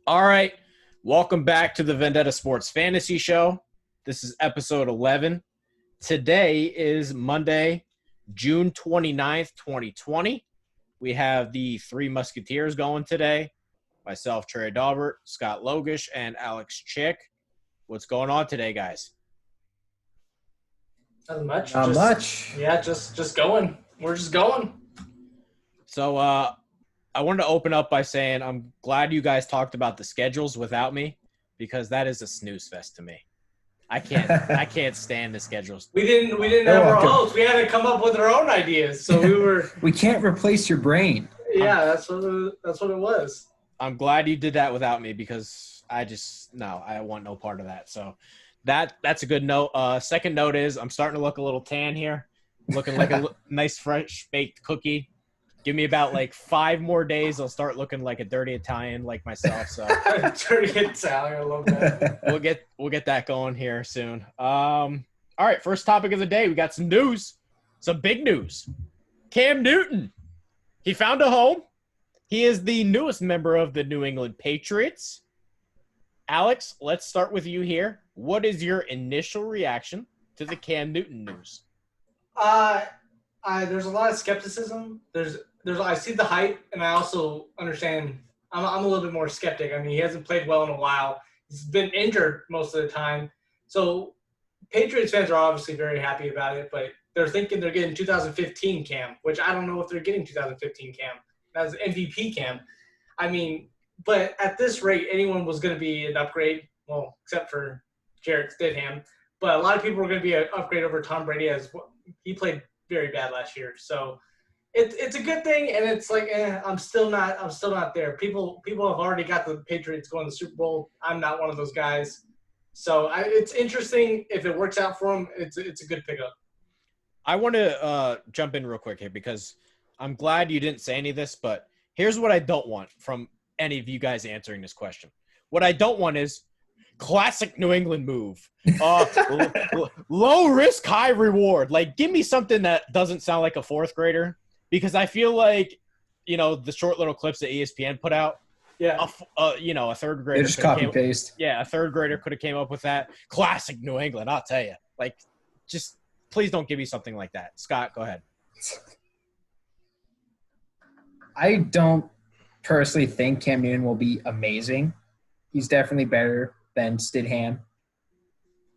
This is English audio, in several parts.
All right. Welcome back to the Vendetta Sports Fantasy Show. This is episode 11. Today is Monday, June 29th, 2020. We have the three Musketeers going today. Myself, Trey Daubert, Scott Logush, and Alex Chick. What's going on today, guys? Not much. Not much. Yeah, just going. We're just going. So I wanted to open up by saying I'm glad you guys talked about the schedules without me, because that is a snooze fest to me. I can't stand the schedules. We didn't have our hosts. We had to come up with our own ideas. So we were. We can't replace your brain. Yeah, that's what it was. I'm glad you did that without me, because I want no part of that. So that's a good note. Second note is I'm starting to look a little tan here, looking like a nice fresh baked cookie. Give me about 5 more days. I'll start looking like a dirty Italian like myself. So Dirty Italian, I love that. we'll get that going here soon. All right, first topic of the day. We got some news, some big news. Cam Newton, he found a home. He is the newest member of the New England Patriots. Alex, let's start with you here. What is your initial reaction to the Cam Newton news? There's a lot of skepticism. I see the hype, and I also understand. I'm a little bit more skeptic. I mean, he hasn't played well in a while. He's been injured most of the time. So Patriots fans are obviously very happy about it, but they're thinking they're getting 2015 Cam, which I don't know if they're getting 2015 Cam. That's MVP Cam. I mean, but at this rate, anyone was going to be an upgrade. Well, except for Jarrett Stidham. But a lot of people were going to be an upgrade over Tom Brady, as he played very bad last year. So it's a good thing, and it's I'm still not there. People have already got the Patriots going to the Super Bowl. I'm not one of those guys. So it's interesting. If it works out for him, it's a good pickup. I want to jump in real quick here, because I'm glad you didn't say any of this, but here's what I don't want from any of you guys answering this question. What I don't want is classic New England move. Low risk, high reward. Give me something that doesn't sound like a fourth grader, because I feel like, the short little clips that ESPN put out. Yeah. A third grader. They just copy paste. Yeah, a third grader could have came up with that. Classic New England, I'll tell you. Just please don't give me something like that. Scott, go ahead. I don't personally think Cam Newton will be amazing. He's definitely better than Stidham.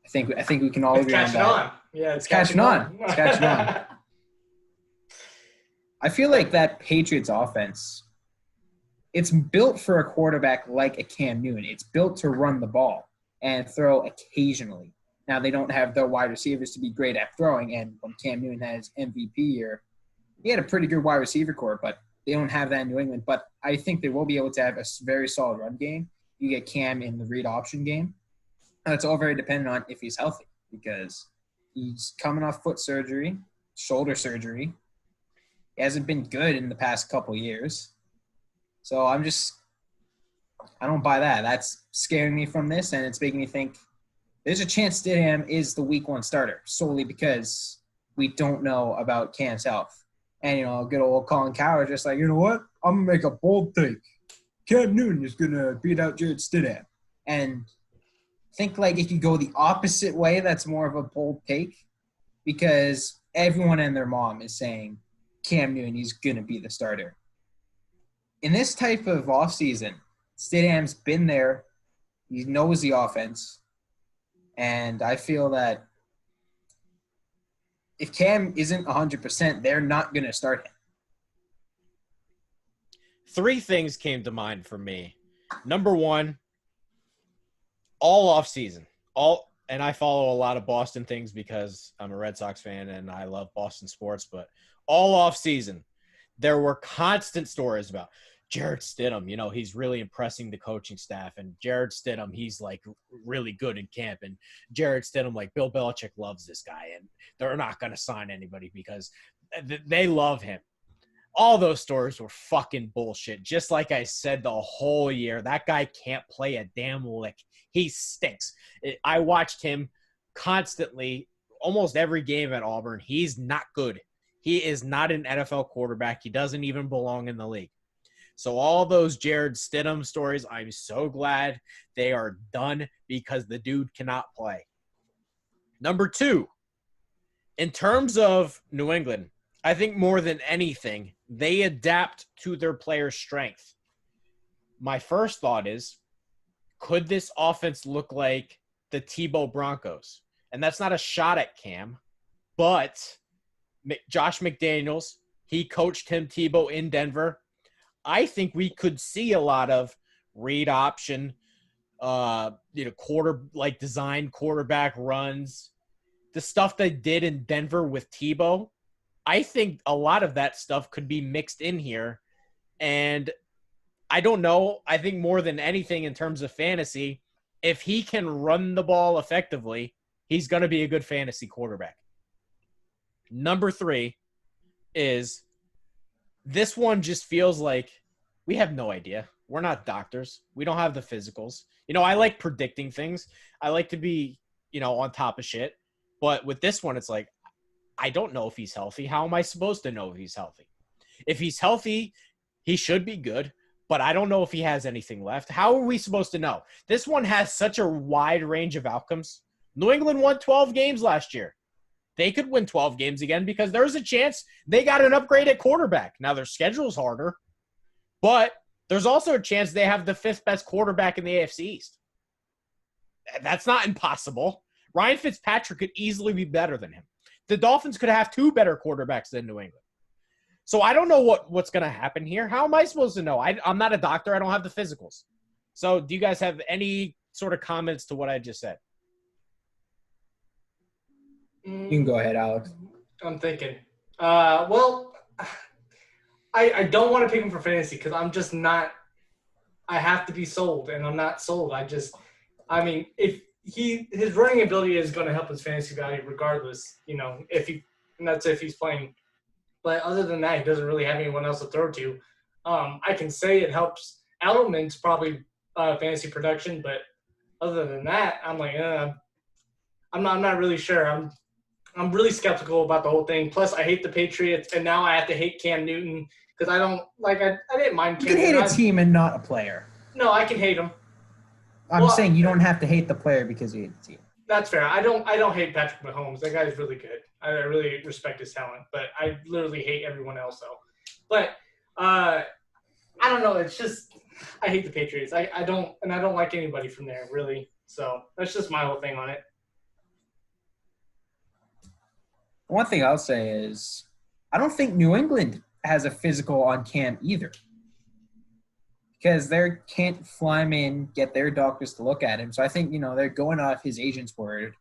I think we can all agree on that. On. Yeah, it's catching on. It's catching on. I feel like that Patriots offense, it's built for a quarterback like a Cam Newton. It's built to run the ball and throw occasionally. Now, they don't have the wide receivers to be great at throwing, and when Cam Newton had his MVP year, he had a pretty good wide receiver core, but they don't have that in New England. But I think they will be able to have a very solid run game. You get Cam in the read option game. And it's all very dependent on if he's healthy, because he's coming off foot surgery, shoulder surgery. He hasn't been good in the past couple years. So I don't buy that. That's scaring me from this, and it's making me think there's a chance Stidham is the week 1 starter, solely because we don't know about Cam's health. And, good old Colin Cowherd just you know what? I'm going to make a bold take. Cam Newton is going to beat out Jarrett Stidham. And think if you go the opposite way, that's more of a bold take, because everyone and their mom is saying Cam Newton is going to be the starter. In this type of offseason, Stidham's been there. He knows the offense. And I feel that if Cam isn't 100%, they're not going to start him. 3 things came to mind for me. Number 1, all offseason, and I follow a lot of Boston things because I'm a Red Sox fan and I love Boston sports, but all offseason, there were constant stories about Jarrett Stidham. He's really impressing the coaching staff, and Jarrett Stidham, he's really good in camp, and Jarrett Stidham, Bill Belichick loves this guy, and they're not going to sign anybody because they love him. All those stories were fucking bullshit. Just like I said the whole year, that guy can't play a damn lick. He stinks. I watched him constantly, almost every game at Auburn. He's not good. He is not an NFL quarterback. He doesn't even belong in the league. So all those Jared Stidham stories, I'm so glad they are done because the dude cannot play. Number 2, in terms of New England, I think more than anything, they adapt to their players' strength. My first thought is, could this offense look like the Tebow Broncos? And that's not a shot at Cam, but Josh McDaniels, he coached Tim Tebow in Denver. I think we could see a lot of read option, design quarterback runs, the stuff they did in Denver with Tebow. I think a lot of that stuff could be mixed in here. And I don't know. I think more than anything in terms of fantasy, if he can run the ball effectively, he's going to be a good fantasy quarterback. Number 3 is this one just feels like we have no idea. We're not doctors. We don't have the physicals. I like predicting things. I like to be, on top of shit. But with this one, it's like, I don't know if he's healthy. How am I supposed to know if he's healthy? If he's healthy, he should be good. But I don't know if he has anything left. How are we supposed to know? This one has such a wide range of outcomes. New England won 12 games last year. They could win 12 games again because there's a chance they got an upgrade at quarterback. Now, their schedule's harder, but there's also a chance they have the 5th best quarterback in the AFC East. That's not impossible. Ryan Fitzpatrick could easily be better than him. The Dolphins could have 2 better quarterbacks than New England. So I don't know what's going to happen here. How am I supposed to know? I'm not a doctor. I don't have the physicals. So do you guys have any sort of comments to what I just said? You can go ahead, Alex. I'm thinking. I don't want to pick him for fantasy because I'm just not – I have to be sold, and I'm not sold. If his running ability is going to help his fantasy value regardless, that's if he's playing. But other than that, he doesn't really have anyone else to throw to. I can say it helps Edelman's probably fantasy production, but other than that, I'm like, I'm not really sure. I'm really skeptical about the whole thing. Plus, I hate the Patriots, and now I have to hate Cam Newton because I don't like. I didn't mind. You can hate a team and not a player. No, I can hate him. I'm saying you don't have to hate the player because you hate the team. That's fair. I don't hate Patrick Mahomes. That guy's really good. I really respect his talent, but I literally hate everyone else though. But I don't know. It's just I hate the Patriots. I don't like anybody from there really. So that's just my whole thing on it. One thing I'll say is I don't think New England has a physical on Cam either. Because they can't fly him in, get their doctors to look at him. So I think, they're going off his agent's word,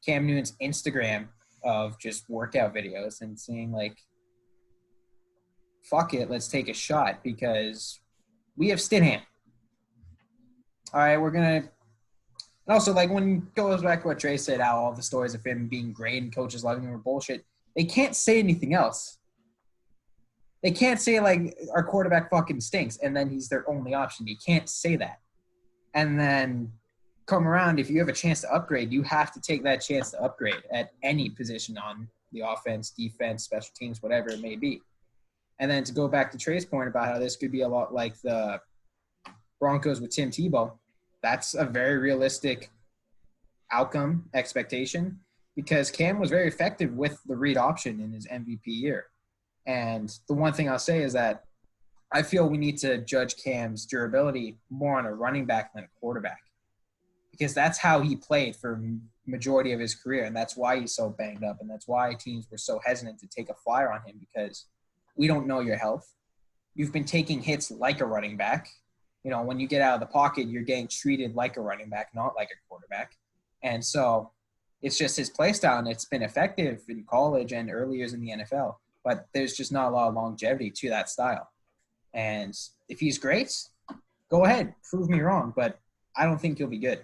Cam Newton's Instagram of just workout videos and saying, fuck it, let's take a shot because we have Stidham. All right, we're going to – and also, when it goes back to what Trey said, how all the stories of him being great and coaches loving him are bullshit, they can't say anything else. They can't say, our quarterback fucking stinks, and then he's their only option. You can't say that. And then come around, if you have a chance to upgrade, you have to take that chance to upgrade at any position on the offense, defense, special teams, whatever it may be. And then to go back to Trey's point about how this could be a lot like the Broncos with Tim Tebow, that's a very realistic outcome expectation because Cam was very effective with the read option in his MVP year. And the one thing I'll say is that I feel we need to judge Cam's durability more on a running back than a quarterback because that's how he played for majority of his career, and that's why he's so banged up, and that's why teams were so hesitant to take a flyer on him because we don't know your health. You've been taking hits like a running back. When you get out of the pocket, you're getting treated like a running back, not like a quarterback. And so it's just his play style, and it's been effective in college and early years in the NFL. But there's just not a lot of longevity to that style. And if he's great, go ahead. Prove me wrong. But I don't think he'll be good.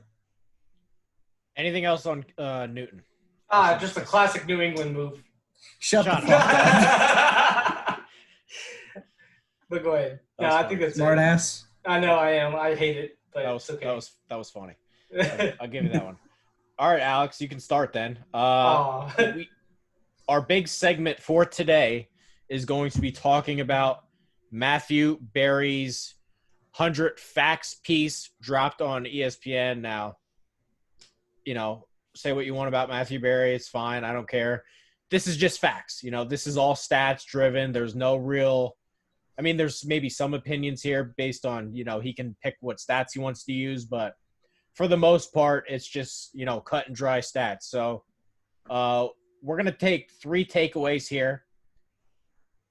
Anything else on Newton? Just a classic New England move. Shut the fuck up. But go ahead. I think that's smart ass. I know I am. I hate it, but it's okay. That was funny. I'll give you that one. All right, Alex, you can start then. Our big segment for today is going to be talking about Matthew Berry's 100 facts piece dropped on ESPN. Now, say what you want about Matthew Berry. It's fine. I don't care. This is just facts. This is all stats driven. There's no real – there's maybe some opinions here based on, he can pick what stats he wants to use. But for the most part, it's just, cut and dry stats. So we're going to take 3 takeaways here.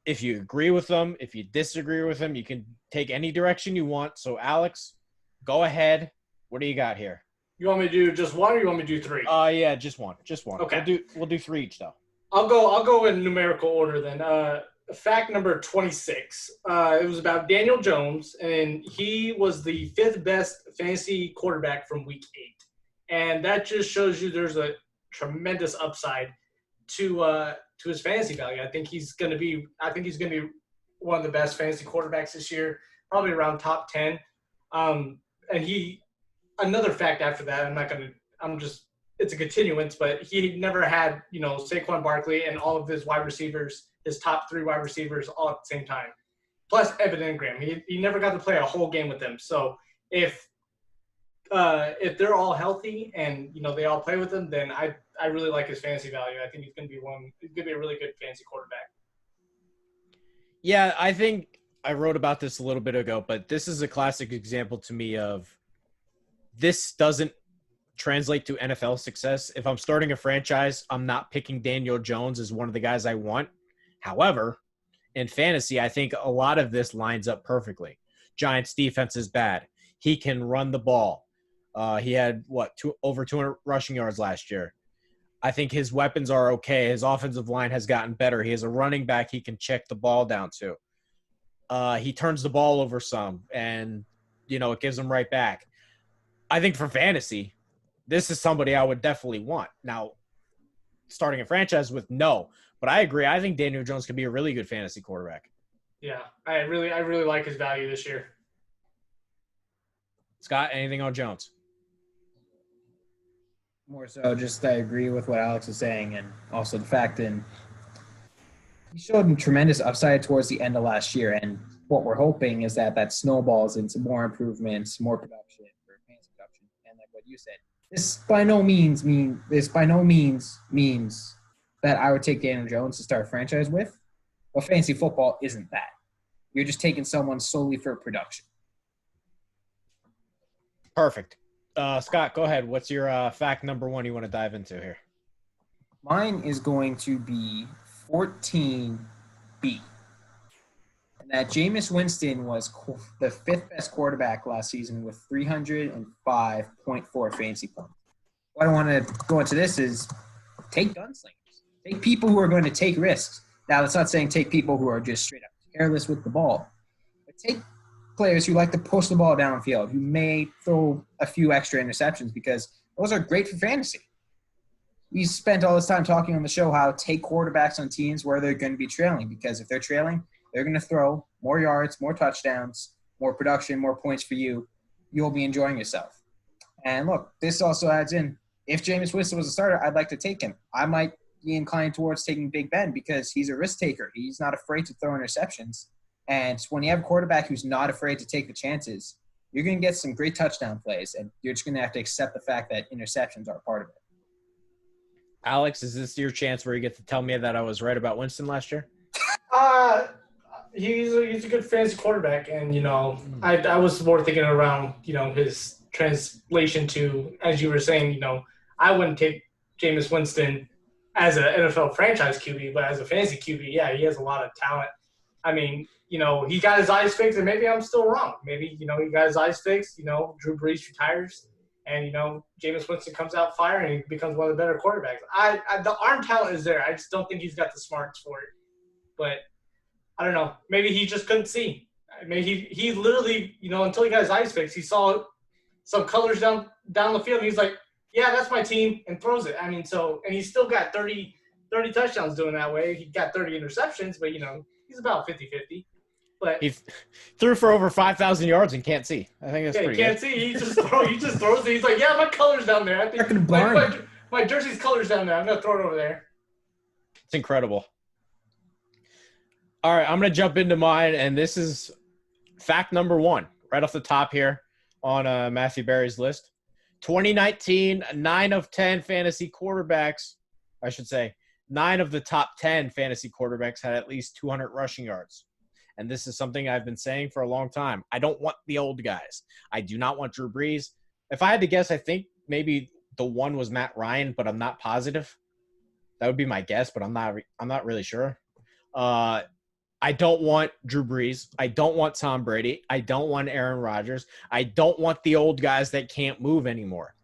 If you agree with them, if you disagree with them, you can take any direction you want. So, Alex, go ahead. What do you got here? You want me to do just one or you want me to do 3? Yeah, just one. Just one. Okay. We'll do 3 each, though. I'll go in numerical order then. Fact number 26. It was about Daniel Jones, and he was the 5th best fantasy quarterback from week 8. And that just shows you there's a tremendous upside to his fantasy value. I think he's going to be one of the best fantasy quarterbacks this year, probably around top 10. And another fact after that, it's a continuance, but he never had, Saquon Barkley and all of his wide receivers, his top 3 wide receivers all at the same time, plus Evan Ingram. He never got to play a whole game with them. So if they're all healthy and, they all play with him, then I really like his fantasy value. I think he's going to be a really good fantasy quarterback. Yeah, I think I wrote about this a little bit ago, but this is a classic example to me of this doesn't translate to NFL success. If I'm starting a franchise, I'm not picking Daniel Jones as one of the guys I want. However, in fantasy, I think a lot of this lines up perfectly. Giants defense is bad. He can run the ball. He had, over 200 rushing yards last year. I think his weapons are okay. His offensive line has gotten better. He has a running back he can check the ball down to. He turns the ball over some, and, it gives him right back. I think for fantasy, this is somebody I would definitely want. Now, starting a franchise with, no. But I agree. I think Daniel Jones could be a really good fantasy quarterback. Yeah, I really like his value this year. Scott, anything on Jones? More so, just I agree with what Alex is saying, and also the fact that he showed a tremendous upside towards the end of last year, and what we're hoping is that snowballs into more improvements, more production for fantasy production, and like what you said, this by no means means that I would take Daniel Jones to start a franchise with, but fantasy football isn't that. You're just taking someone solely for production. Perfect. Scott, go ahead. What's your fact number 1 you want to dive into here? Mine is going to be 14B. And that Jameis Winston was the 5th best quarterback last season with 305.4 fantasy points. What I want to go into this is take gunslingers. Take people who are going to take risks. Now, that's not saying take people who are just straight up careless with the ball. But take players who like to push the ball downfield, who may throw a few extra interceptions, because those are great for fantasy. We spent all this time talking on the show how take quarterbacks on teams where they're going to be trailing, because if they're trailing, they're going to throw more yards, more touchdowns, more production, more points for you. You'll be enjoying yourself. And look, this also adds in, if Jameis Winston was a starter, I'd like to take him. I might be inclined towards taking Big Ben because he's a risk taker. He's not afraid to throw interceptions. And when you have a quarterback who's not afraid to take the chances, you're going to get some great touchdown plays, and you're just going to have to accept the fact that interceptions are part of it. Alex, is this your chance where you get to tell me that I was right about Winston last year? He's a good fantasy quarterback, and, I was more thinking around, his translation to, as you were saying, I wouldn't take Jameis Winston as an NFL franchise QB, but as a fantasy QB, yeah, he has a lot of talent. I mean, he got his eyes fixed, and maybe I'm still wrong. Maybe, he got his eyes fixed, Drew Brees retires, and, Jameis Winston comes out firing and he becomes one of the better quarterbacks. The arm talent is there. I just don't think he's got the smarts for it. But I don't know. Maybe he just couldn't see. Maybe he literally, until he got his eyes fixed, he saw some colors down the field, and he's like, yeah, that's my team, and throws it. I mean, and he's still got 30 touchdowns doing that way. He got 30 interceptions, but, he's about 50-50. But he threw for over 5,000 yards and can't see. I think that's pretty good. He can't see. He just throws it. He's like, yeah, my color's down there. I think my jersey's color's down there. I'm going to throw it over there. It's incredible. All right, I'm going to jump into mine, and this is fact number one, right off the top here on Matthew Berry's list. 2019, 9 of 10 fantasy quarterbacks, I should say, 9 of the top 10 fantasy quarterbacks had at least 200 rushing yards. And this is something I've been saying for a long time. I don't want the old guys. I do not want Drew Brees. If I had to guess, I think maybe the one was Matt Ryan, but I'm not positive. That would be my guess, but I'm not really sure. I don't want Drew Brees. I don't want Tom Brady. I don't want Aaron Rodgers. I don't want the old guys that can't move anymore.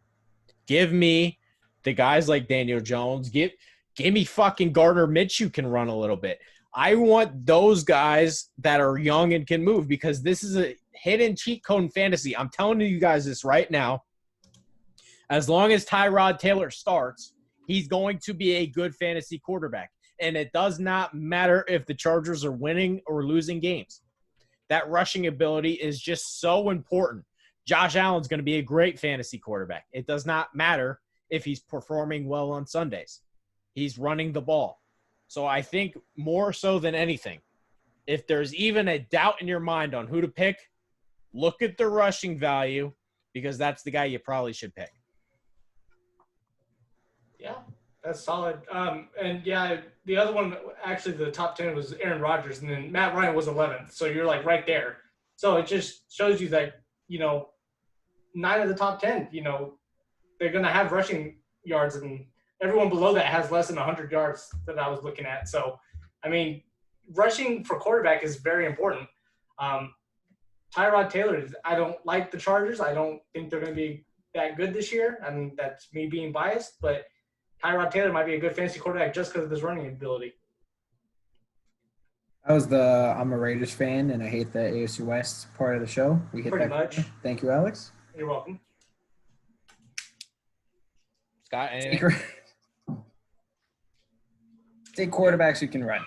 Give me the guys like Daniel Jones. Give me fucking Gardner Minshew can run a little bit. I want those guys that are young and can move because this is a hidden cheat code in fantasy. I'm telling you guys this right now. As long as Tyrod Taylor starts, he's going to be a good fantasy quarterback. And it does not matter if the Chargers are winning or losing games. That rushing ability is just so important. Josh Allen's going to be a great fantasy quarterback. It does not matter if he's performing well on Sundays. He's running the ball. So I think more so than anything, if there's even a doubt in your mind on who to pick, look at the rushing value because that's the guy you probably should pick. Yeah. That's solid. And yeah, the other one, actually the top 10 was Aaron Rodgers, and then Matt Ryan was 11th. So you're like right there. So it just shows you that, 9 of the top 10, they're going to have rushing yards, and everyone below that has less than 100 yards that I was looking at. So, I mean, rushing for quarterback is very important. Tyrod Taylor, I don't like the Chargers. I don't think they're going to be that good this year. I mean, that's me being biased, but Tyrod Taylor might be a good fantasy quarterback just because of his running ability. I'm a Raiders fan, and I hate the AFC West part of the show. We hit Pretty that. much. Thank you, Alex. You're welcome. Scott, anything? Take quarterbacks who can run.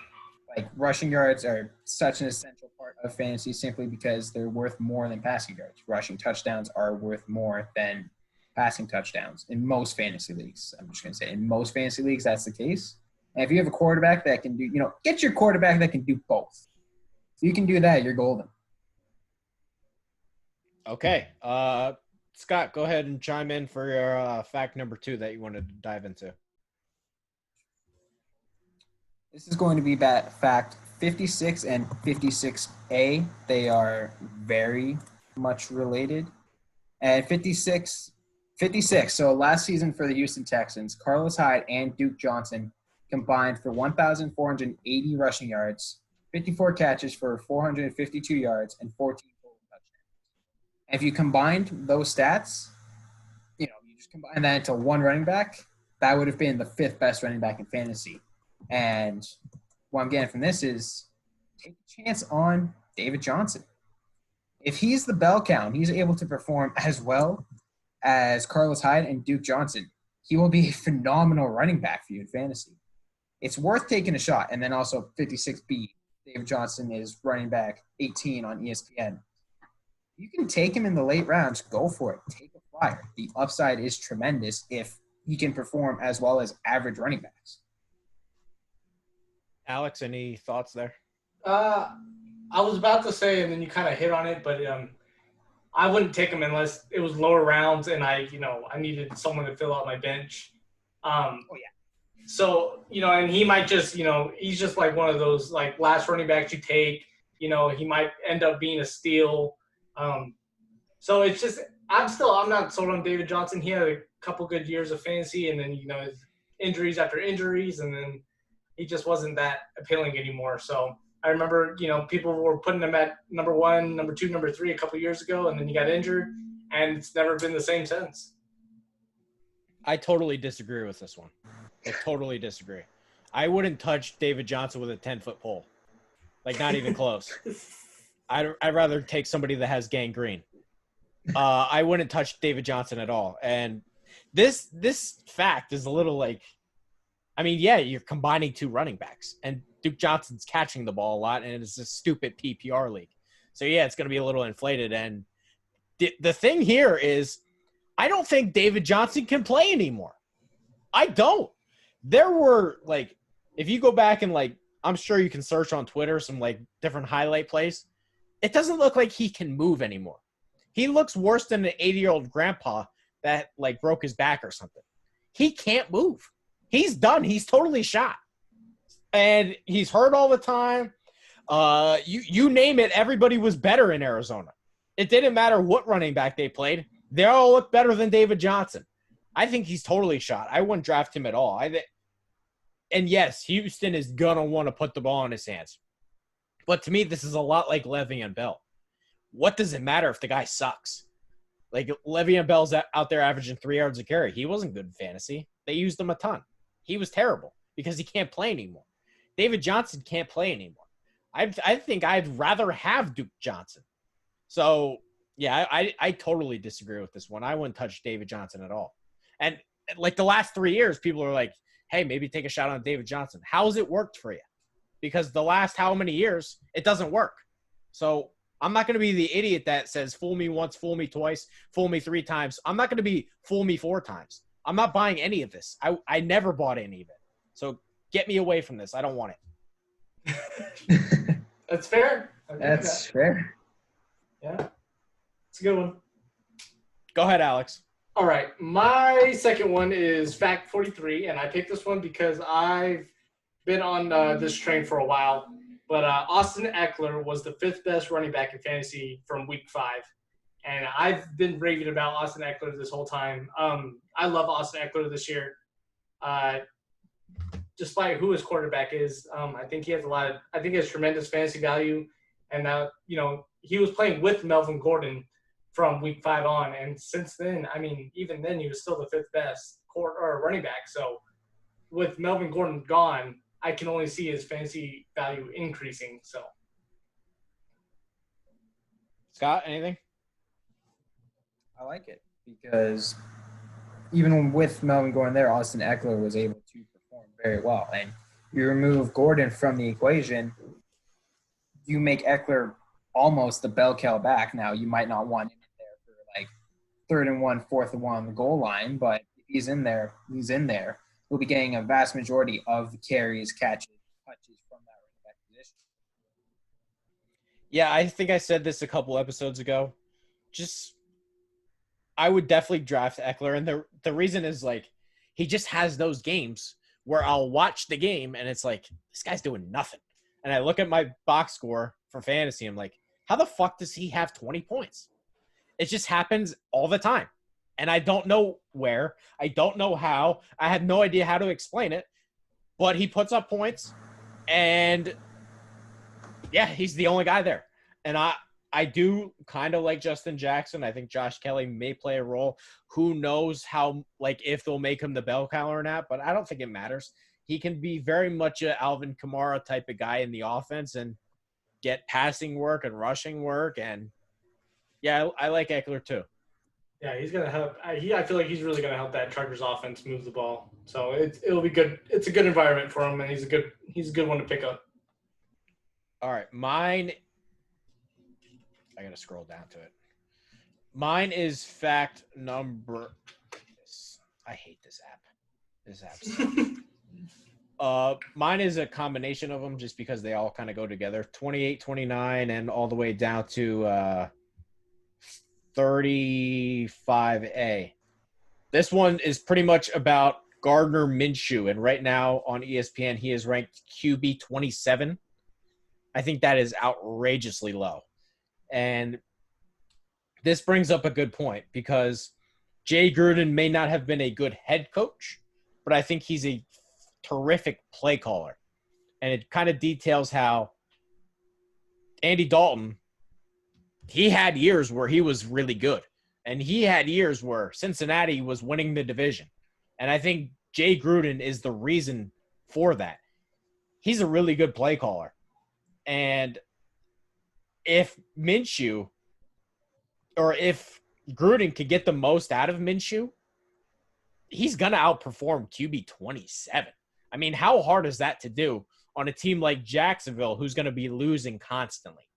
Like rushing yards are such an essential part of fantasy simply because they're worth more than passing yards. Rushing touchdowns are worth more than passing touchdowns in most fantasy leagues. I'm just going to say in most fantasy leagues, that's the case. And if you have a quarterback that can do, get your quarterback that can do both. If you can do that, you're golden. Okay. Scott, go ahead and chime in for your fact number 2 that you wanted to dive into. This is going to be fact 56 and 56A. They are very much related. And 56. So last season for the Houston Texans, Carlos Hyde and Duke Johnson combined for 1,480 rushing yards, 54 catches for 452 yards, and 14 total touchdowns. And if you combined those stats, you just combine that into one running back, that would have been the 5th best running back in fantasy. And what I'm getting from this is take a chance on David Johnson. If he's the bell cow, he's able to perform as well as Carlos Hyde and Duke Johnson, he will be a phenomenal running back for you in fantasy. It's worth taking a shot. And then also 56B, David Johnson is running back 18 on ESPN. You can take him in the late rounds. Go for it. Take a flyer. The upside is tremendous if he can perform as well as average running backs. Alex, any thoughts there? I was about to say, and then you kind of hit on it, but I wouldn't take him unless it was lower rounds and I needed someone to fill out my bench. So, and he might just, he's just like one of those like last running backs you take, he might end up being a steal. So it's just, I'm not sold on David Johnson. He had a couple good years of fantasy and then, his injuries after injuries, and then he just wasn't that appealing anymore. So I remember, people were putting him at number 1, number 2, number 3 a couple years ago, and then he got injured, and it's never been the same since. I totally disagree with this one. I totally disagree. I wouldn't touch David Johnson with a 10-foot pole. Like, not even close. I'd rather take somebody that has gangrene. I wouldn't touch David Johnson at all. And this fact is a little like, you're combining 2 running backs, and Duke Johnson's catching the ball a lot, and it's a stupid PPR league. So, yeah, it's going to be a little inflated. And the thing here is I don't think David Johnson can play anymore. I don't. There were, if you go back and, I'm sure you can search on Twitter some like different highlight plays. It doesn't look like he can move anymore. He looks worse than an 80-year-old grandpa that like broke his back or something. He can't move. He's done. He's totally shot. And he's hurt all the time. You name it, everybody was better in Arizona. It didn't matter what running back they played. They all look better than David Johnson. I think he's totally shot. I wouldn't draft him at all. And yes, Houston is going to want to put the ball in his hands. But to me, this is a lot like Le'Veon Bell. What does it matter if the guy sucks? Like, Le'Veon Bell's out there averaging 3 yards a carry. He wasn't good in fantasy. They used him a ton. He was terrible because he can't play anymore. David Johnson can't play anymore. I think I'd rather have Duke Johnson. So, yeah, I totally disagree with this one. I wouldn't touch David Johnson at all. And, like, the last 3 years, people are like, hey, maybe take a shot on David Johnson. How has it worked for you? Because the last how many years, it doesn't work. So I'm not going to be the idiot that says fool me once, fool me twice, fool me 3 times. I'm not going to be fool me 4 times. I'm not buying any of this. I never bought any of it. So get me away from this. I don't want it. That's fair. That's fair. Yeah. It's a good one. Go ahead, Alex. All right. My second one is Fact 43, and I picked this one because I've been on this train for a while. But Austin Eckler was the 5th best running back in fantasy from week 5. And I've been raving about Austin Eckler this whole time. I love Austin Eckler this year. Despite who his quarterback is, I think he has he has tremendous fantasy value. And, he was playing with Melvin Gordon from week 5 on. And since then, even then he was still the 5th best running back. So with Melvin Gordon gone, I can only see his fantasy value increasing. So, Scott, anything? I like it because even with Melvin Gordon there, Austin Eckler was able to perform very well. And you remove Gordon from the equation, you make Eckler almost the bell cow back. Now, you might not want him in there for like 3rd and 1, 4th and 1 on the goal line, but if he's in there, he's in there. He'll be getting a vast majority of the carries, catches, touches from that running back position. Yeah, I think I said this a couple episodes ago. I would definitely draft Eckler, and the reason is, like, he just has those games where I'll watch the game, and it's like, this guy's doing nothing. And I look at my box score for fantasy, I'm like, how the fuck does he have 20 points? It just happens all the time. And I don't know where. I don't know how. I have no idea how to explain it. But he puts up points. And, yeah, he's the only guy there. And I do kind of like Justin Jackson. I think Josh Kelly may play a role. Who knows how, like, if they'll make him the bell cow or not. But I don't think it matters. He can be very much a Alvin Kamara type of guy in the offense and get passing work and rushing work. And, yeah, I like Eckler too. Yeah, he's going to help. I feel like he's really going to help that Chargers offense move the ball. So it'll be good. It's a good environment for him, and he's a good one to pick up. All right, mine – I got to scroll down to it. Mine is fact number – I hate this app. This app's mine is a combination of them just because they all kind of go together. 28, 29, and all the way down to 35A. This one is pretty much about Gardner Minshew, and right now on ESPN he is ranked QB 27. I think that is outrageously low. And this brings up a good point because Jay Gruden may not have been a good head coach, but I think he's a terrific play caller. And it kind of details how Andy Dalton, he had years where he was really good. And he had years where Cincinnati was winning the division. And I think Jay Gruden is the reason for that. He's a really good play caller. And if Minshew, or if Gruden could get the most out of Minshew, he's going to outperform QB 27. I mean, how hard is that to do on a team like Jacksonville who's going to be losing constantly?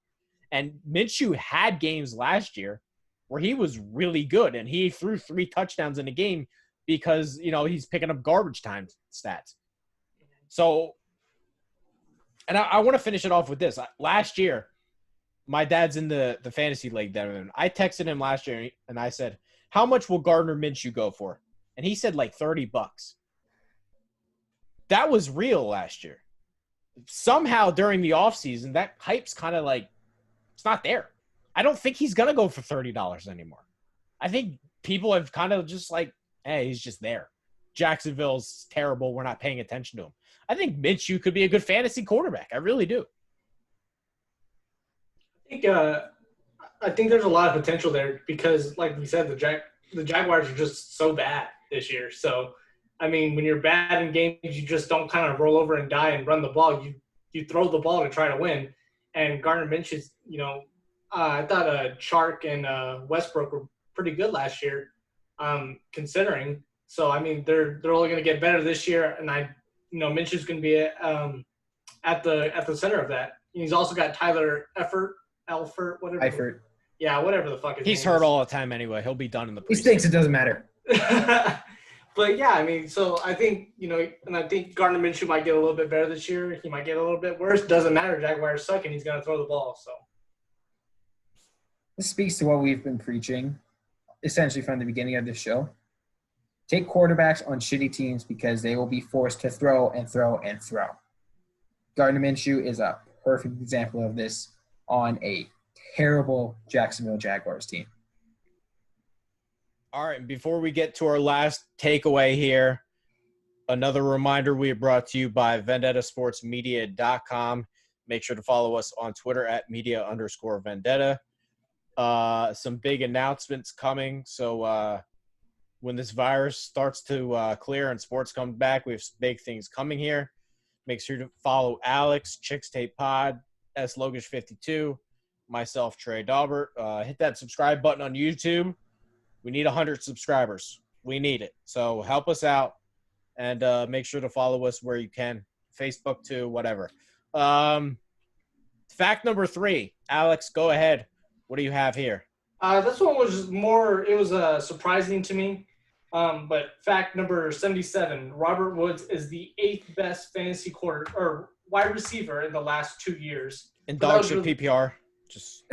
And Minshew had games last year where he was really good, and he threw 3 touchdowns in a game because, he's picking up garbage time stats. So And I want to finish it off with this. Last year, my dad's in the fantasy league that I'm in. I texted him last year, and I said, how much will Gardner Minshew go for? And he said like $30. That was real last year. Somehow during the offseason, that hype's kind of like, it's not there. I don't think he's going to go for $30 anymore. I think people have kind of just like, hey, he's just there. Jacksonville's terrible. We're not paying attention to him. I think Minshew could be a good fantasy quarterback. I really do. I think there's a lot of potential there because, like we said, the Jaguars are just so bad this year. So, I mean, when you're bad in games, you just don't kind of roll over and die and run the ball. You throw the ball to try to win. And Gardner Minshew's, I thought Chark and Westbrook were pretty good last year, considering. So, I mean, they're only going to get better this year, and Minshew's going to be at the center of that. And he's also got Tyler Elfert, whatever. Eifert. Yeah, whatever the fuck he's hurt all the time anyway. He'll be done in the preseason. He stinks. It doesn't matter. But yeah, I mean, so I think and I think Gardner Minshew might get a little bit better this year. He might get a little bit worse. Doesn't matter. Jaguars suck, and he's going to throw the ball. So this speaks to what we've been preaching, essentially from the beginning of this show. Take quarterbacks on shitty teams because they will be forced to throw and throw and throw. Gardner Minshew is a perfect example of this on a terrible Jacksonville Jaguars team. All right, and before we get to our last takeaway here, another reminder we are brought to you by VendettaSportsMedia.com. Make sure to follow us on Twitter at media_Vendetta. Some big announcements coming. So when this virus starts to clear and sports come back, we have some big things coming here. Make sure to follow Alex, Chicks Tape Pod, Logush 52, myself, Trey Daubert. Hit that subscribe button on YouTube. We need 100 subscribers. We need it. So help us out and make sure to follow us where you can. Facebook too, whatever. Fact number 3. Alex, go ahead. What do you have here? This one was it was surprising to me. But fact number 77, Robert Woods is the 8th best fantasy wide receiver in the last 2 years. In dog shit PPR. Just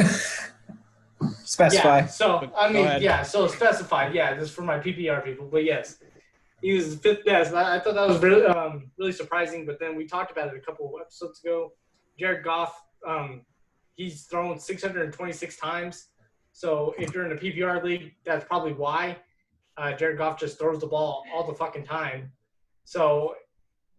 specify. Yeah, so, I mean, yeah, so specified. Yeah, this is for my PPR people. But, yes, he was 5th best. I thought that was really really surprising. But then we talked about it a couple of episodes ago. Jared Goff, he's thrown 626 times. So if you're in a PPR league, that's probably why. Jared Goff just throws the ball all the fucking time. So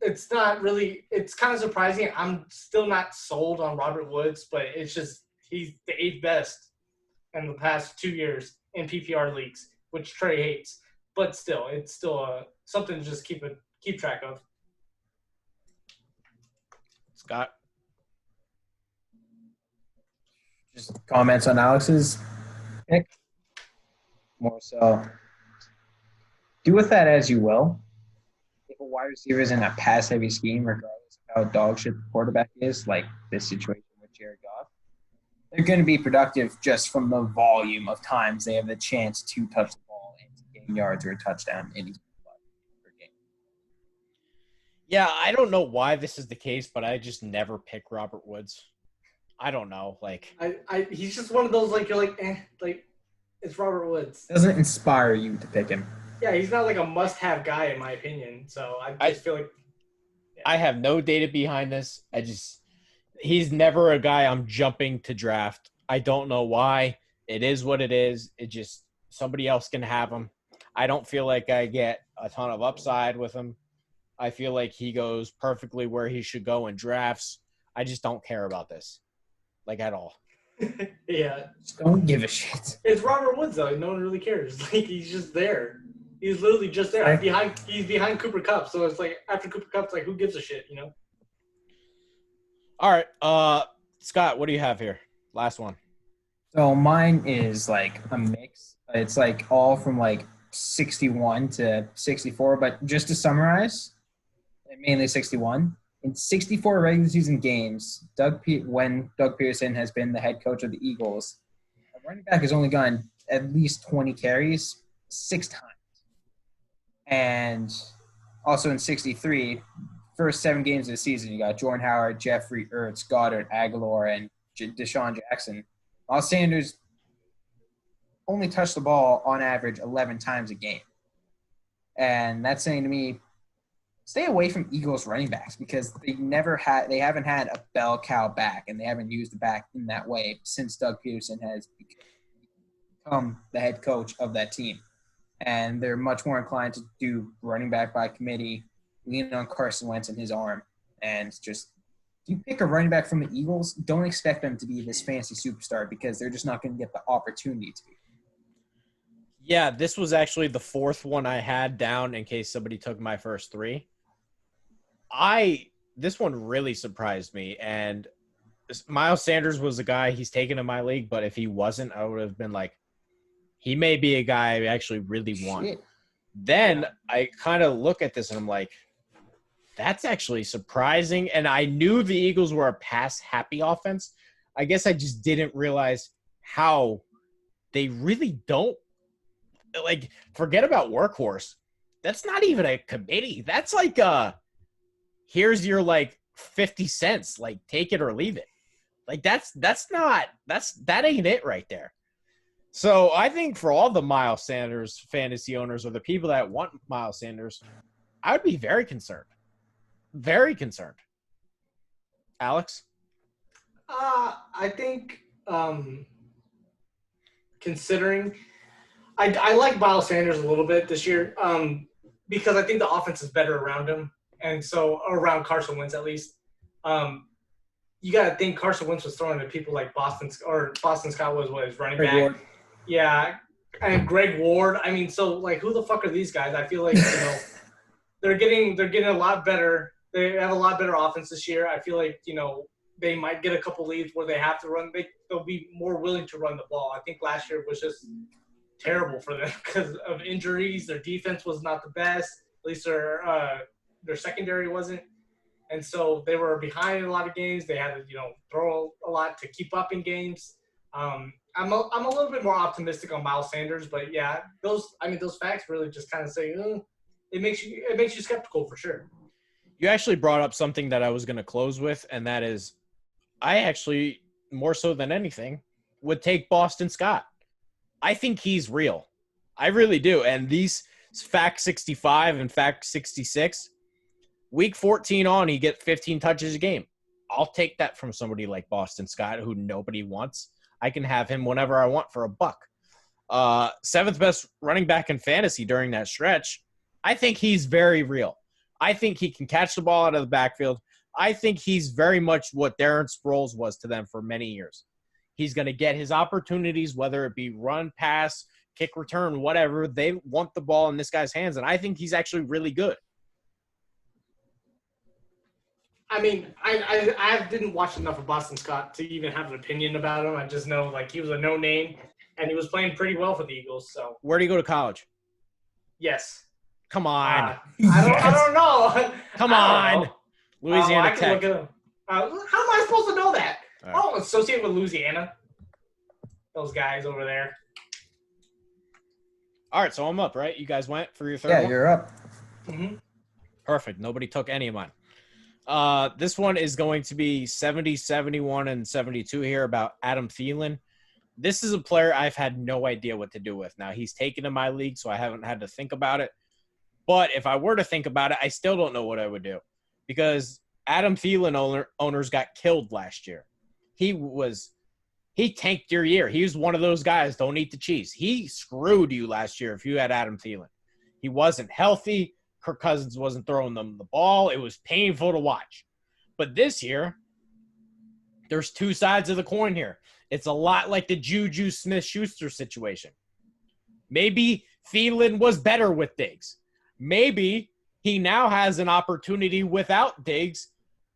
it's kind of surprising. I'm still not sold on Robert Woods, but it's just he's the 8th best in the past 2 years in PPR leagues, which Trey hates. But still, it's still something to just keep track of. Scott? Just comments on Alex's pick. More so, do with that as you will. If a wide receiver is in a pass-heavy scheme, regardless of how dog shit the quarterback is, like this situation with Jared Goff, they're going to be productive just from the volume of times they have the chance to touch the ball and to gain yards or a touchdown in each game. Yeah, I don't know why this is the case, but I just never pick Robert Woods. I don't know. Like, he's just one of those, like, you're like, it's Robert Woods. Doesn't inspire you to pick him. Yeah, he's not like a must-have guy in my opinion. So I just feel like I have no data behind this. He's never a guy I'm jumping to draft. I don't know why. It is what it is. It just somebody else can have him. I don't feel like I get a ton of upside with him. I feel like he goes perfectly where he should go in drafts. I just don't care about this, like, at all. Yeah. Just don't give a shit. It's Robert Woods, though. No one really cares. Like, he's just there. He's literally just there. He's behind Cooper Kupp. So it's like, after Cooper Kupp, it's like, who gives a shit, you know? All right. Scott, what do you have here? Last one. So mine is like a mix. It's like all from like 61 to 64. But just to summarize, mainly 61. In 64 regular season games, when Doug Pearson has been the head coach of the Eagles, a running back has only gotten at least 20 carries 6 times. And also in 63, first 7 games of the season, you got Jordan Howard, Jeffrey, Ertz, Goddard, Aguilar, and Deshaun Jackson. Miles Sanders only touched the ball on average 11 times a game. And that's saying to me, stay away from Eagles running backs because they haven't had a bell cow back, and they haven't used the back in that way since Doug Peterson has become the head coach of that team. And they're much more inclined to do running back by committee, lean on Carson Wentz and his arm. And just, if you pick a running back from the Eagles, don't expect them to be this fancy superstar because they're just not going to get the opportunity to be. Yeah, this was actually the 4th one I had down in case somebody took my first 3. This one really surprised me, and Miles Sanders was a guy he's taken in my league, but if he wasn't, I would have been like, he may be a guy I actually really want. Shit. Then I kind of look at this and I'm like, that's actually surprising. And I knew the Eagles were a pass-happy offense. I guess I just didn't realize how they really don't. Like, forget about workhorse. That's not even a committee. That's like here's your 50 cents. Like, take it or leave it. Like, that ain't it right there. So I think for all the Miles Sanders fantasy owners or the people that want Miles Sanders, I would be very concerned. Very concerned. Alex? I think considering I like Miles Sanders a little bit this year because I think the offense is better around him, and so around Carson Wentz at least. You got to think Carson Wentz was throwing to people like Boston Scott was his running back. Ward. Yeah, and Greg Ward. I mean, so who the fuck are these guys? I feel like they're getting a lot better. They have a lot better offense this year. I feel like they might get a couple leads where they have to run. They'll be more willing to run the ball. I think last year was just terrible for them because of injuries. Their defense was not the best. At least their secondary wasn't. And so they were behind in a lot of games. They had to, throw a lot to keep up in games. I'm a little bit more optimistic on Miles Sanders, but yeah, those facts really just kind of say it makes you skeptical for sure. You actually brought up something that I was going to close with, and that is, I actually more so than anything would take Boston Scott. I think he's real. I really do. And these fact 65 and fact 66. Week 14 on, he gets 15 touches a game. I'll take that from somebody like Boston Scott, who nobody wants. I can have him whenever I want for $1. 7th best running back in fantasy during that stretch. I think he's very real. I think he can catch the ball out of the backfield. I think he's very much what Darren Sproles was to them for many years. He's going to get his opportunities, whether it be run, pass, kick, return, whatever. They want the ball in this guy's hands, and I think he's actually really good. I mean, I didn't watch enough of Boston Scott to even have an opinion about him. I just know he was a no name, and he was playing pretty well for the Eagles. So where do you go to college? Yes. Come on. I don't know. Come on. Louisiana I can Tech. look at him. How am I supposed to know that? All I don't associate with Louisiana. Those guys over there. All right, so I'm up, right? You guys went for your third Yeah, one? you're up. Mm-hmm. Perfect. Nobody took any of mine. This one is going to be 70, 71, and 72 here about Adam Thielen. This is a player I've had no idea what to do with. Now, he's taken in my league, so I haven't had to think about it. But if I were to think about it, I still don't know what I would do because Adam Thielen owners got killed last year. He tanked your year. He was one of those guys, don't eat the cheese. He screwed you last year if you had Adam Thielen. He wasn't healthy. Kirk Cousins wasn't throwing them the ball. It was painful to watch. But this year, there's two sides of the coin here. It's a lot like the Juju Smith-Schuster situation. Maybe Thielen was better with Diggs. Maybe he now has an opportunity without Diggs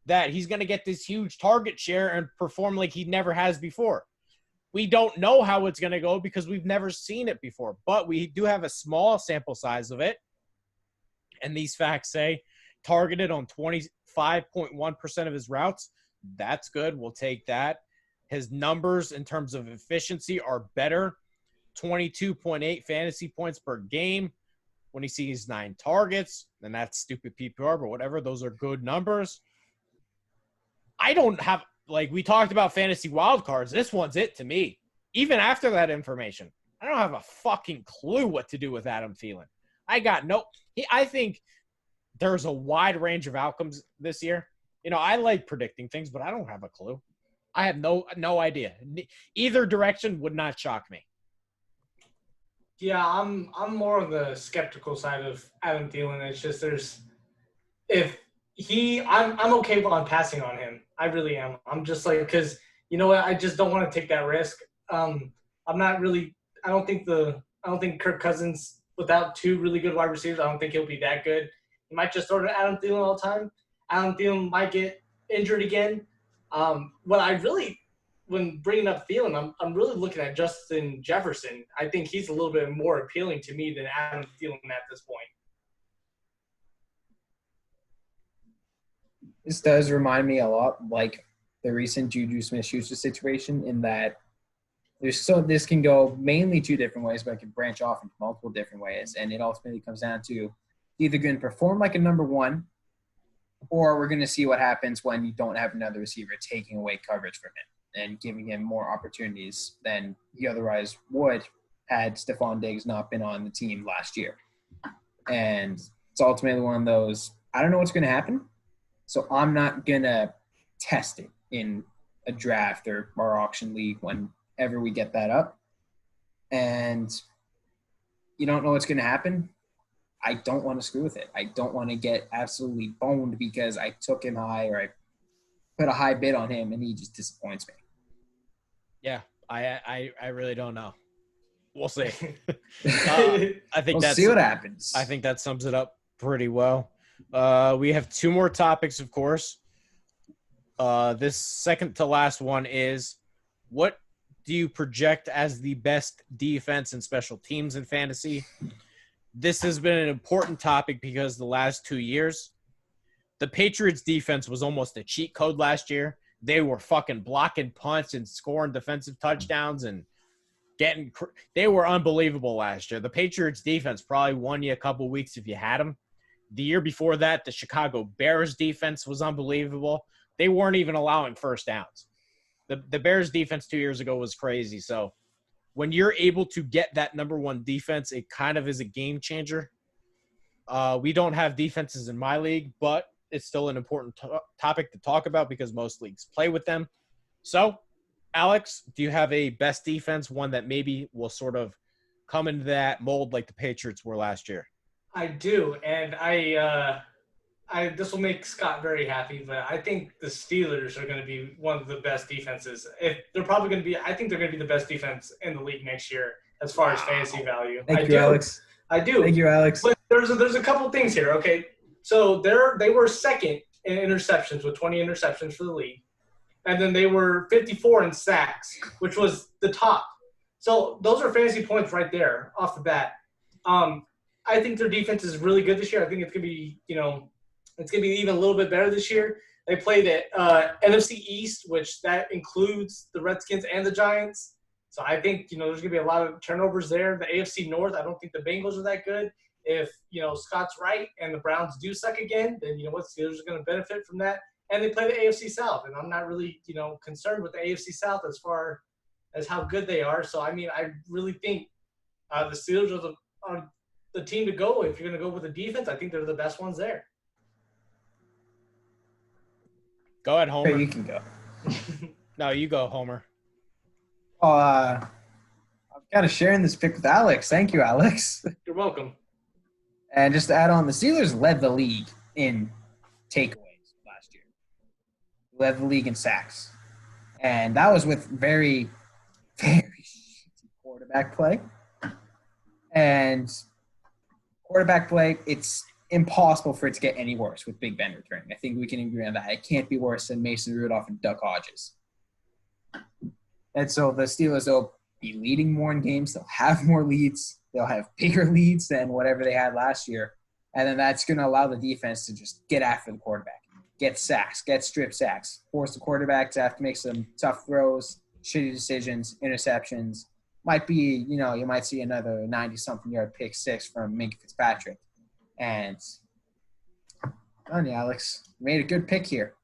that he's going to get this huge target share and perform like he never has before. We don't know how it's going to go because we've never seen it before, but we do have a small sample size of it. And these facts say targeted on 25.1% of his routes. That's good. We'll take that. His numbers in terms of efficiency are better. 22.8 fantasy points per game. when he sees 9 targets, and that's stupid PPR, but whatever, those are good numbers. I don't have, like we talked about fantasy wildcards, this one's it to me. Even after that information, I don't have a fucking clue what to do with Adam Thielen. I think there's a wide range of outcomes this year. I like predicting things, but I don't have a clue. I have no idea. Either direction would not shock me. Yeah, I'm more on the skeptical side of Adam Thielen. It's just I'm okay on passing on him. I really am. I'm just like, because you know what, I just don't want to take that risk. I'm not really. I don't think Kirk Cousins, without 2 really good wide receivers, I don't think he'll be that good. He might just throw to Adam Thielen all the time. Adam Thielen might get injured again. When bringing up Thielen, I'm really looking at Justin Jefferson. I think he's a little bit more appealing to me than Adam Thielen at this point. This does remind me a lot like the recent Juju Smith-Schuster situation, in that this can go mainly 2 different ways, but it can branch off into multiple different ways. And it ultimately comes down to either going to perform like a number 1, or we're going to see what happens when you don't have another receiver taking away coverage from him and giving him more opportunities than he otherwise would had Stephon Diggs not been on the team last year. And it's ultimately one of those, I don't know what's going to happen, so I'm not going to test it in a draft or our auction league whenever we get that up. And you don't know what's going to happen. I don't want to screw with it. I don't want to get absolutely boned because I took him high or I put a high bid on him and he just disappoints me. Yeah, I really don't know. We'll see. I think we'll see what happens. I think that sums it up pretty well. We have 2 more topics, of course. This second to last one is, what do you project as the best defense and special teams in fantasy? This has been an important topic because the last 2 years, the Patriots defense was almost a cheat code last year. They were fucking blocking punts and scoring defensive touchdowns and they were unbelievable last year. The Patriots defense probably won you a couple weeks if you had them. The year before that, the Chicago Bears defense was unbelievable. They weren't even allowing first downs. The Bears defense 2 years ago was crazy. So when you're able to get that number 1 defense, it kind of is a game changer. We don't have defenses in my league, but it's still an important topic to talk about because most leagues play with them. So, Alex, do you have a best defense, one that maybe will sort of come into that mold like the Patriots were last year? I do, and this will make Scott very happy, but I think the Steelers are going to be one of the best defenses. I think they're going to be the best defense in the league next year as far as fantasy value. Thank you, Alex. I do. Thank you, Alex. But there's a couple things here, okay? So they were second in interceptions with 20 interceptions for the league. And then they were 54 in sacks, which was the top. So those are fantasy points right there off the bat. I think their defense is really good this year. I think it's going to be, it's going to be even a little bit better this year. They played at NFC East, which that includes the Redskins and the Giants. So I think, there's going to be a lot of turnovers there. The AFC North, I don't think the Bengals are that good. If, Scott's right and the Browns do suck again, then Steelers are going to benefit from that. And they play the AFC South, and I'm not really, concerned with the AFC South as far as how good they are. So, I really think the Steelers are the team to go. If you're going to go with the defense, I think they're the best ones there. Go ahead, Homer. Okay, you can go. No, you go, Homer. I'm kind of sharing this pick with Alex. Thank you, Alex. You're welcome. And just to add on, the Steelers led the league in takeaways last year. Led the league in sacks. And that was with very, very shitty quarterback play. And quarterback play, it's impossible for it to get any worse with Big Ben returning. I think we can agree on that. It can't be worse than Mason Rudolph and Duck Hodges. And so the Steelers will be leading more in games. They'll have more leads. They'll have bigger leads than whatever they had last year. And then that's going to allow the defense to just get after the quarterback, get sacks, get strip sacks, force the quarterback to have to make some tough throws, shitty decisions, interceptions, might be, you might see another 90-something yard pick six from Minkah Fitzpatrick. And on you, Alex. You made a good pick here.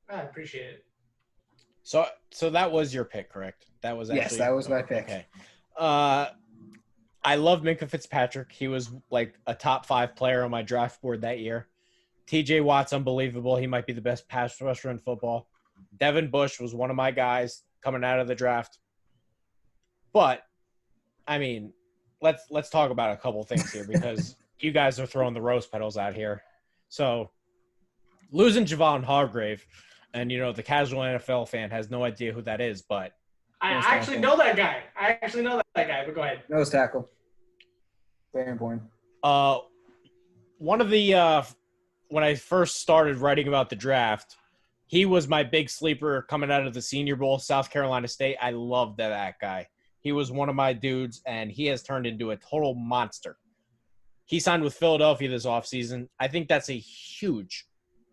I appreciate it. So that was your pick, correct? That was actually, yes, that was my pick. Okay. I love Minkah Fitzpatrick. He was like a top 5 player on my draft board that year. TJ Watt's unbelievable. He might be the best pass rusher in football. Devin Bush was one of my guys coming out of the draft. But, I mean, let's talk about a couple things here because you guys are throwing the rose petals out here. So, losing Javon Hargrave, and, the casual NFL fan has no idea who that is, but I actually know that guy. But go ahead. Nose tackle. Very important. One of the when I first started writing about the draft, he was my big sleeper coming out of the Senior Bowl, South Carolina State. I loved that guy. He was one of my dudes, and he has turned into a total monster. He signed with Philadelphia this offseason. I think that's a huge,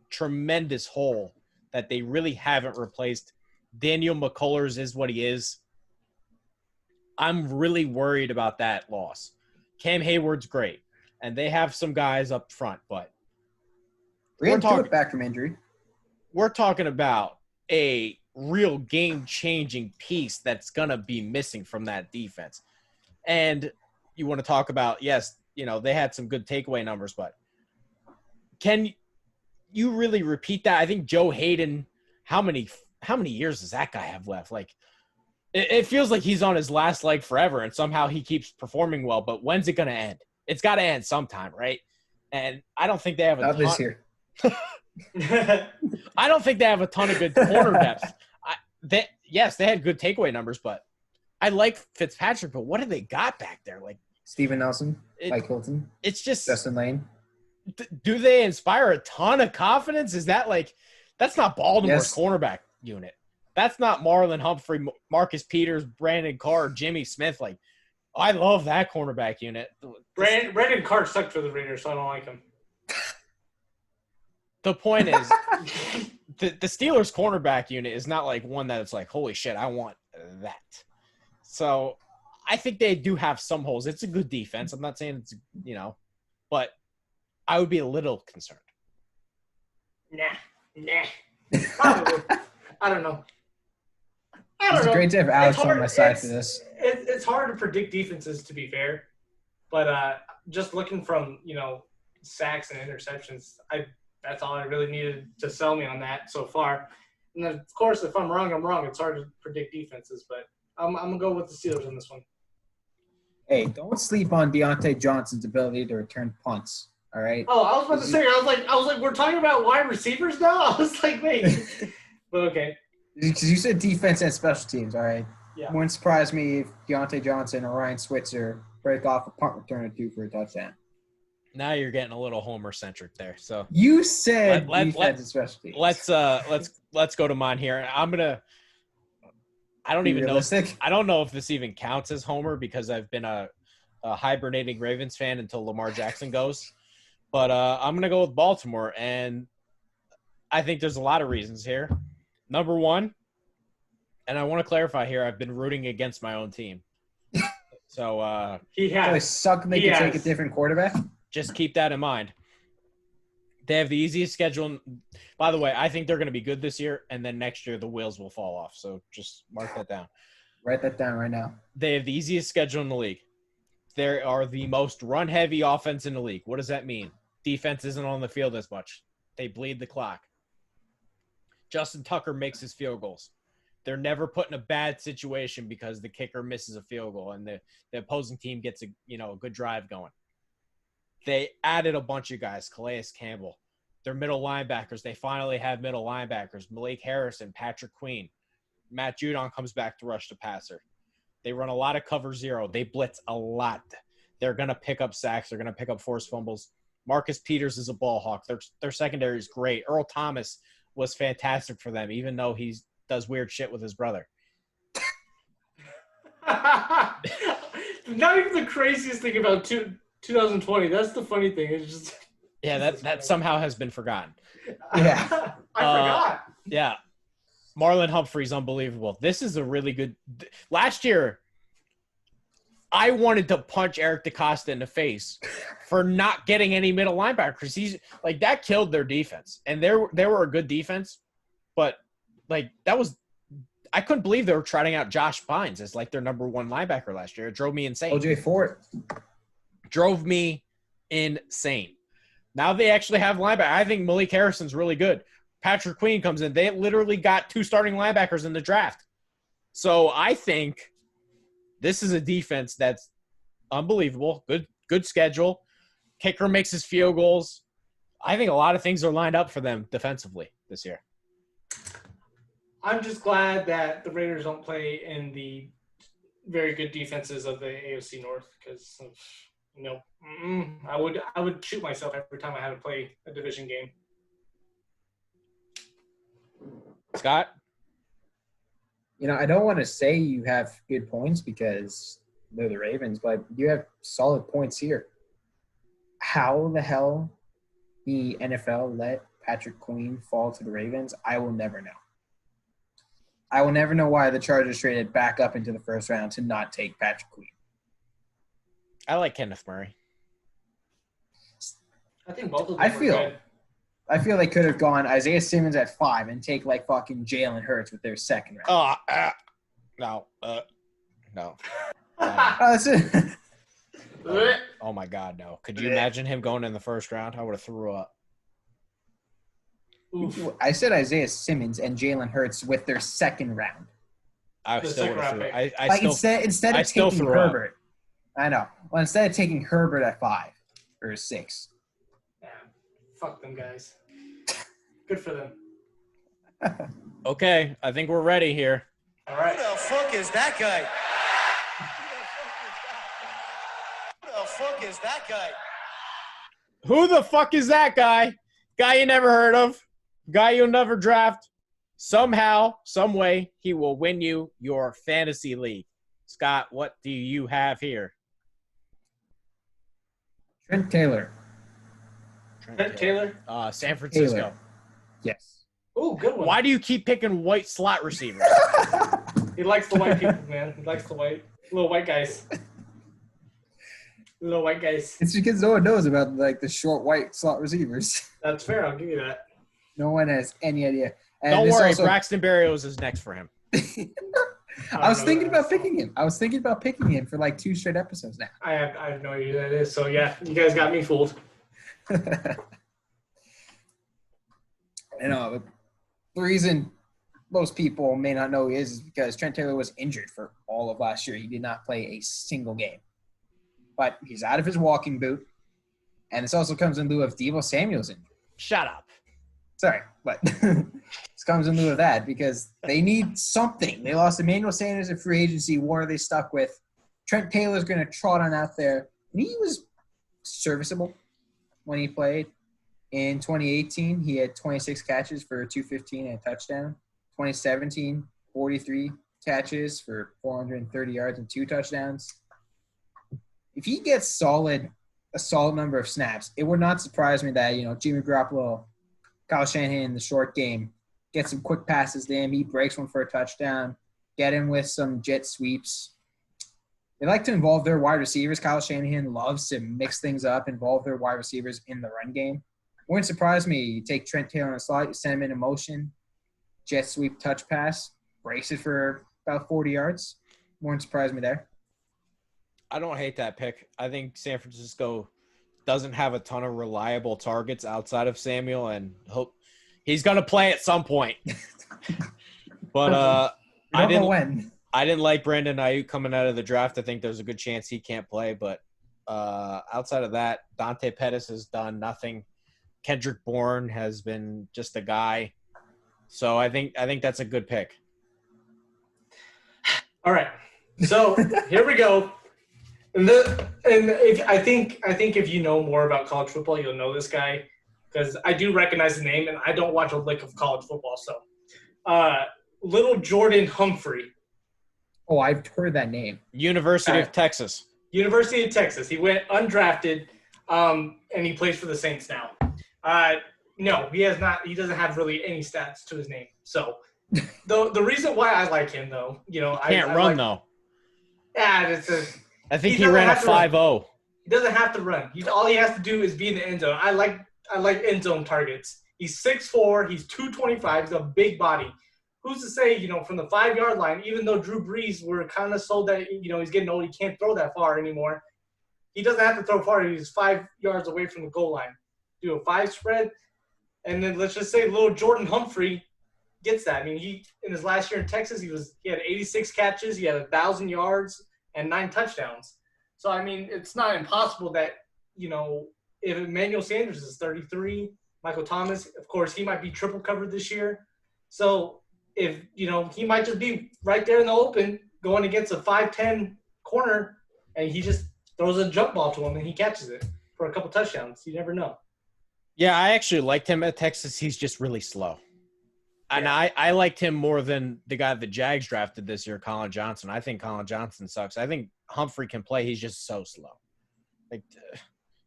tremendous hole that they really haven't replaced. Daniel McCullers is what he is. I'm really worried about that loss. Cam Hayward's great, and they have some guys up front, but we're talking back from injury. We're talking about a real game-changing piece that's going to be missing from that defense. And you want to talk about, yes, they had some good takeaway numbers, but can you really repeat that? I think Joe Hayden, how many years does that guy have left? Like, it feels like he's on his last leg forever, and somehow he keeps performing well. But when's it going to end? It's got to end sometime, right? And I don't think they have Not this year. I don't think they have a ton of good corner depth. Yes, they had good takeaway numbers, but I like Fitzpatrick. But what do they got back there? Like Steven Nelson, Mike Hilton. It's just Justin Lane. Do they inspire a ton of confidence? Is that that's not Baltimore's cornerback unit? That's not Marlon Humphrey, Marcus Peters, Brandon Carr, Jimmy Smith. I love that cornerback unit. Brandon Carr sucked for the Raiders, so I don't like him. The point is, the Steelers' cornerback unit is not one that's holy shit, I want that. So I think they do have some holes. It's a good defense. I'm not saying it's, but I would be a little concerned. Nah. Probably. I don't know. It's great to have Alex on my side for this. It's hard to predict defenses, to be fair. But just looking from, sacks and interceptions, that's all I really needed to sell me on that so far. And then, of course, if I'm wrong, I'm wrong. It's hard to predict defenses, but I'm going to go with the Steelers on this one. Hey, don't sleep on Deontay Johnson's ability to return punts, all right? Oh, I was about to say, I was like, we're talking about wide receivers now? I was like, wait. But okay. Because you said defense and special teams, all right? Yeah. It wouldn't surprise me if Deontay Johnson or Ryan Switzer break off a punt return or two for a touchdown. Now you're getting a little Homer-centric there. So you said defense and special teams. Let's go to mine here. I don't even know. I don't know if this even counts as Homer because I've been a hibernating Ravens fan until Lamar Jackson goes. But I'm gonna go with Baltimore, and I think there's a lot of reasons here. Number one, and I want to clarify here, I've been rooting against my own team. So he has. So they suck. They can take a different quarterback. Just keep that in mind. They have the easiest schedule. By the way, I think they're going to be good this year, and then next year the wheels will fall off. So just mark that down. Write that down right now. They have the easiest schedule in the league. They are the most run-heavy offense in the league. What does that mean? Defense isn't on the field as much. They bleed the clock. Justin Tucker makes his field goals. They're never put in a bad situation because the kicker misses a field goal and the opposing team gets a good drive going. They added a bunch of guys, Calais Campbell. They're middle linebackers. They finally have middle linebackers. Malik Harrison, Patrick Queen. Matt Judon comes back to rush the passer. They run a lot of cover zero. They blitz a lot. They're going to pick up sacks. They're going to pick up forced fumbles. Marcus Peters is a ball hawk. Their secondary is great. Earl Thomas was fantastic for them, even though he does weird shit with his brother. Not even the craziest thing about 2020. That's the funny thing. It's just that somehow has been forgotten. Yeah, I forgot. Yeah, Marlon Humphrey's unbelievable. This is a really good. Last year, I wanted to punch Eric DeCosta in the face for not getting any middle linebackers. He's like that killed their defense, and they were a good defense, but like that was I couldn't believe they were trotting out Josh Bynes as like their number one linebacker last year. It drove me insane. OJ Fort drove me insane. Now they actually have linebacker. I think Malik Harrison's really good. Patrick Queen comes in. They literally got 2 starting linebackers in the draft. So I think this is a defense that's unbelievable. Good schedule. Kicker makes his field goals. I think a lot of things are lined up for them defensively this year. I'm just glad that the Raiders don't play in the very good defenses of the AFC North because, I would shoot myself every time I had to play a division game. Scott? I don't want to say you have good points because they're the Ravens, but you have solid points here. How the hell the NFL let Patrick Queen fall to the Ravens, I will never know. I will never know why the Chargers traded back up into the first round to not take Patrick Queen. I like Kenneth Murray. I think both of them were good. I feel they could have gone Isaiah Simmons at 5 and take like fucking Jalen Hurts with their second round. No. That's it. Oh my God, no. Could you imagine him going in the first round? I would have threw up. Oof. I said Isaiah Simmons and Jalen Hurts with their second round. I still would have threw up. Instead of taking Herbert. I know. Well, instead of taking Herbert at 5 or 6. Yeah, fuck them guys. Good for them. Okay, I think we're ready here. All right. Who the fuck is that guy? Who the fuck is that guy? Guy you never heard of. Guy you'll never draft. Somehow, some way, he will win you your fantasy league. Scott, what do you have here? Trent Taylor. San Francisco. Taylor. Yes. Ooh, good one. Why do you keep picking white slot receivers? He likes the white people, man. He likes the little white guys. Little white guys. It's because no one knows about like the short white slot receivers. That's fair. I'll give you that. No one has any idea. And Don't worry, Braxton Berrios is next for him. I was thinking about picking him for like 2 straight episodes now. I have no idea who that is. So yeah, you guys got me fooled. But the reason most people may not know who he is because Trent Taylor was injured for all of last year. He did not play a single game. But he's out of his walking boot. And this also comes in lieu of Deebo Samuel's injury. Shut up. Sorry, but this comes in lieu of that because they need something. They lost Emmanuel Sanders in free agency. What are they stuck with? Trent Taylor's going to trot on out there. And he was serviceable when he played. In 2018, he had 26 catches for 215 and a touchdown. 2017, 43 catches for 430 yards and 2 touchdowns. If he gets a solid number of snaps, it would not surprise me that, Jimmy Garoppolo, Kyle Shanahan in the short game, get some quick passes to him. He breaks one for a touchdown, get him with some jet sweeps. They like to involve their wide receivers. Kyle Shanahan loves to mix things up, involve their wide receivers in the run game. Wouldn't surprise me. You take Trent Taylor on a slot, you send him in motion, jet sweep, touch pass, brace it for about 40 yards. Wouldn't surprise me there. I don't hate that pick. I think San Francisco doesn't have a ton of reliable targets outside of Samuel, and hope he's going to play at some point. But I didn't like Brandon Ayuk coming out of the draft. I think there's a good chance he can't play. But outside of that, Dante Pettis has done nothing. Kendrick Bourne has been just a guy. So I think that's a good pick. All right. So here we go. I think if you know more about college football, you'll know this guy because I do recognize the name and I don't watch a lick of college football. So, little Jordan Humphrey. Oh, I've heard that name. University of Texas. University of Texas. He went undrafted, and he plays for the Saints now. No, he has not. He doesn't have really any stats to his name. So, the reason why I like him though, can't run though. Yeah, I think he ran a 5.0. He doesn't have to run. All he has to do is be in the end zone. I like end zone targets. He's 6'4". He's 225. He's a big body. Who's to say, from the 5-yard line, even though Drew Brees were kind of sold that, he's getting old, he can't throw that far anymore. He doesn't have to throw far. He's 5 yards away from the goal line. Do a 5 spread, and then let's just say little Jordan Humphrey gets that. I mean, he in his last year in Texas, he had 86 catches, he had 1,000 yards, and 9 touchdowns. So, I mean, it's not impossible that, if Emmanuel Sanders is 33, Michael Thomas, of course, he might be triple covered this year. So, if, he might just be right there in the open going against a 5'10" corner, and he just throws a jump ball to him and he catches it for a couple touchdowns. You never know. Yeah, I actually liked him at Texas. He's just really slow. And I liked him more than the guy the Jags drafted this year, Colin Johnson. I think Colin Johnson sucks. I think Humphrey can play. He's just so slow. Like,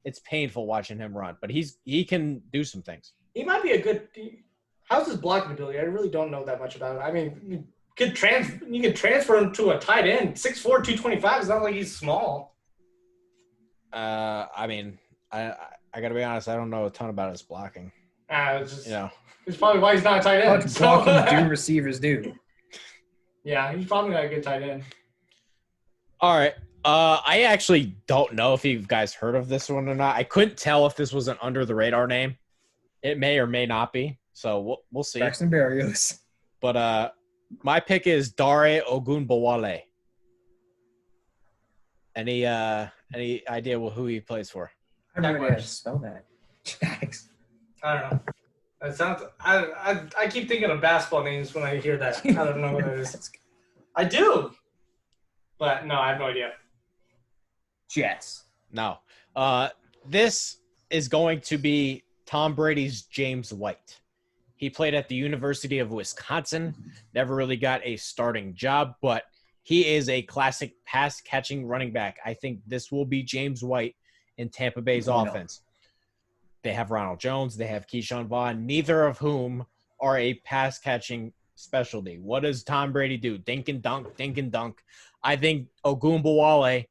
it's painful watching him run, but he can do some things. He might be a good – how's his blocking ability? I really don't know that much about it. I mean, you can transfer him to a tight end. 6'4", 225. It's not like he's small. I mean, I got to be honest. I don't know a ton about his blocking. It's just it's probably why he's not a tight end. What blocking do receivers do? Yeah, he's probably not a good tight end. All right. I actually don't know if you guys heard of this one or not. I couldn't tell if this was an under-the-radar name. It may or may not be, so we'll see. Braxton Berrios. But my pick is Dare Ogunbowale. Any idea who he plays for? I don't know how to spell that. Jags. I don't know. It sounds. I keep thinking of basketball names when I hear that. I don't know what it is. I do, but no, I have no idea. Jets. No. This is going to be Tom Brady's James White. He played at the University of Wisconsin. Never really got a starting job, but he is a classic pass-catching running back. I think this will be James White in Tampa Bay's offense. They have Ronald Jones. They have Keyshawn Vaughn, neither of whom are a pass-catching specialty. What does Tom Brady do? Dink and dunk, dink and dunk. I think Ogunbowale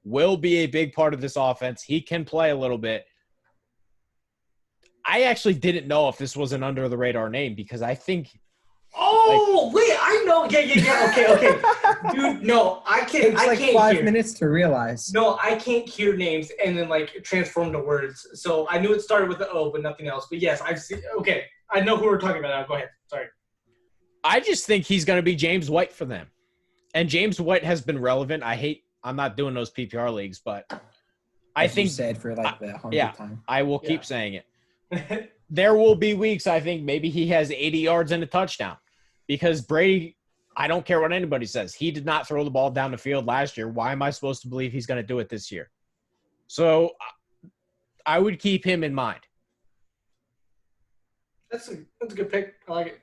will be a big part of this offense. He can play a little bit. I actually didn't know if this was an under-the-radar name because I think – wait, I know. Yeah. Okay. Dude, no, I can't. It's like I can't 5 minutes to realize. No, I can't hear names and then transform to words. So I knew it started with the O, but nothing else. But yes, I've seen. Okay, I know who we're talking about now. Go ahead. Sorry. I just think he's going to be James White for them, and James White has been relevant. I'm not doing those PPR leagues, but I think you said for the 100th time. I will keep saying it. There will be weeks I think maybe he has 80 yards and a touchdown because Brady, I don't care what anybody says. He did not throw the ball down the field last year. Why am I supposed to believe he's going to do it this year? So I would keep him in mind. That's a good pick. I like it,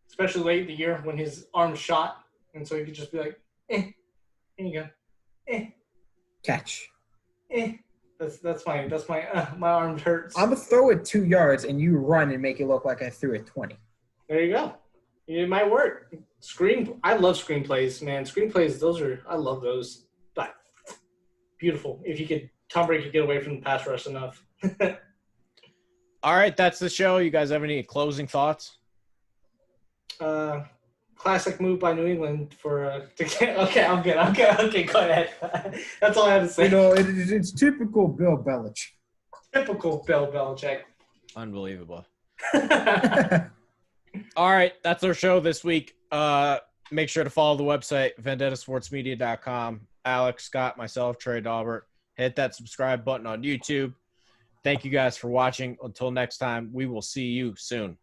especially late in the year when his arm's shot, and so he could just be like, here you go, Catch. That's my arm hurts. I'm gonna throw it 2 yards and you run and make it look like I threw it 20. There you go. It might work. I love screenplays, man. Screenplays, I love those. But beautiful. If Tom Brady could get away from the pass rush enough. All right, that's the show. You guys have any closing thoughts? Classic move by New England okay, I'm good. Okay, go ahead. That's all I have to say. It's typical Bill Belichick. Typical Bill Belichick. Unbelievable. All right, that's our show this week. Make sure to follow the website, vendettasportsmedia.com. Alex, Scott, myself, Trey Daubert. Hit that subscribe button on YouTube. Thank you guys for watching. Until next time, we will see you soon.